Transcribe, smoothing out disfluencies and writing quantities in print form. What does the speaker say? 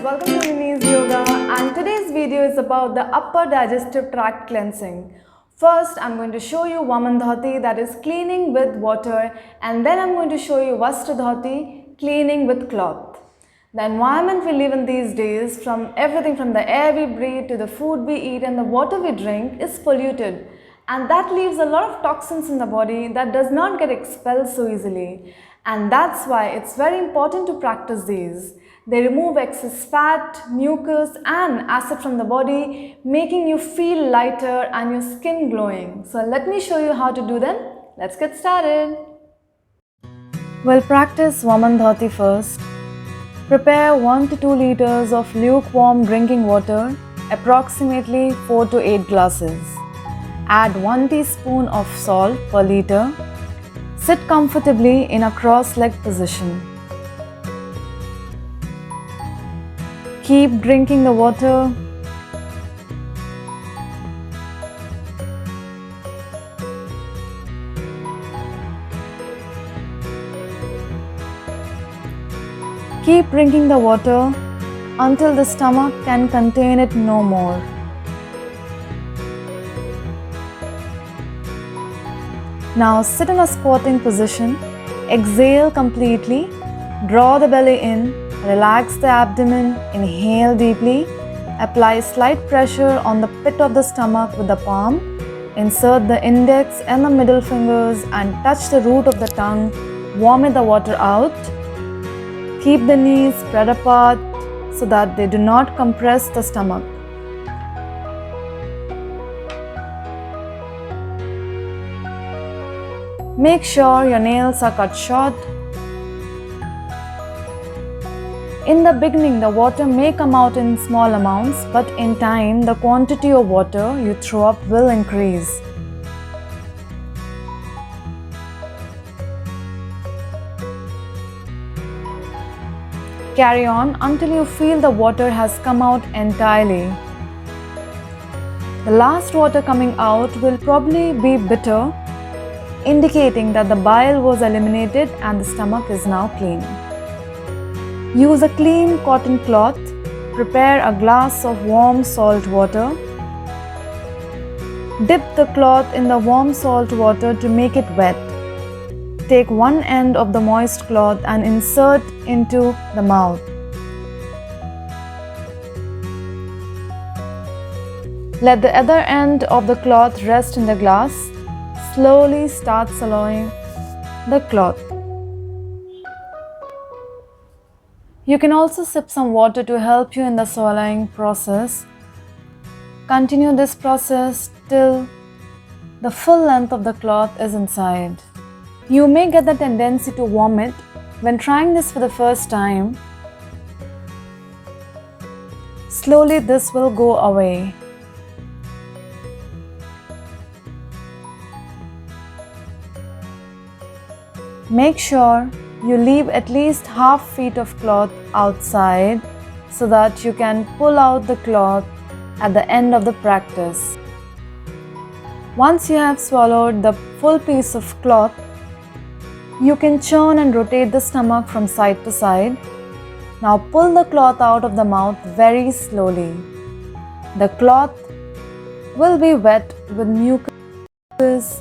welcome to Nini's Yoga, and today's video is about the upper digestive tract cleansing. First, I'm going to show you Vamana Dhauti, that is cleaning with water, and then I'm going to show you Vastra Dhauti, cleaning with cloth. The environment we live in these days, from everything from the air we breathe to the food we eat and the water we drink, is polluted, and that leaves a lot of toxins in the body that does not get expelled so easily. And that's why it's very important to practice these. They remove excess fat, mucus and acid from the body, making you feel lighter and your skin glowing. So let me show you how to do them. Let's get started. We'll practice Vamana Dhauti first. Prepare 1 to 2 liters of lukewarm drinking water, approximately 4 to 8 glasses. Add 1 teaspoon of salt per liter. Sit comfortably in a cross-legged position. Keep drinking the water. Keep drinking the water until the stomach can contain it no more. Now sit in a squatting position, exhale completely, draw the belly in, relax the abdomen, inhale deeply, apply slight pressure on the pit of the stomach with the palm, insert the index and the middle fingers and touch the root of the tongue, vomit the water out. Keep the knees spread apart so that they do not compress the stomach. Make sure your nails are cut short. In the beginning, the water may come out in small amounts, but in time, the quantity of water you throw up will increase. Carry on until you feel the water has come out entirely. The last water coming out will probably be bitter, indicating that the bile was eliminated and the stomach is now clean. Use a clean cotton cloth. Prepare a glass of warm salt water. Dip the cloth in the warm salt water to make it wet. Take one end of the moist cloth and insert into the mouth. Let the other end of the cloth rest in the glass. Slowly start swallowing the cloth. You can also sip some water to help you in the swallowing process. Continue this process till the full length of the cloth is inside. You may get the tendency to vomit when trying this for the first time. Slowly this will go away. Make sure you leave at least half feet of cloth outside so that you can pull out the cloth at the end of the practice. Once you have swallowed the full piece of cloth, you can churn and rotate the stomach from side to side. Now pull the cloth out of the mouth very slowly. The cloth will be wet with mucus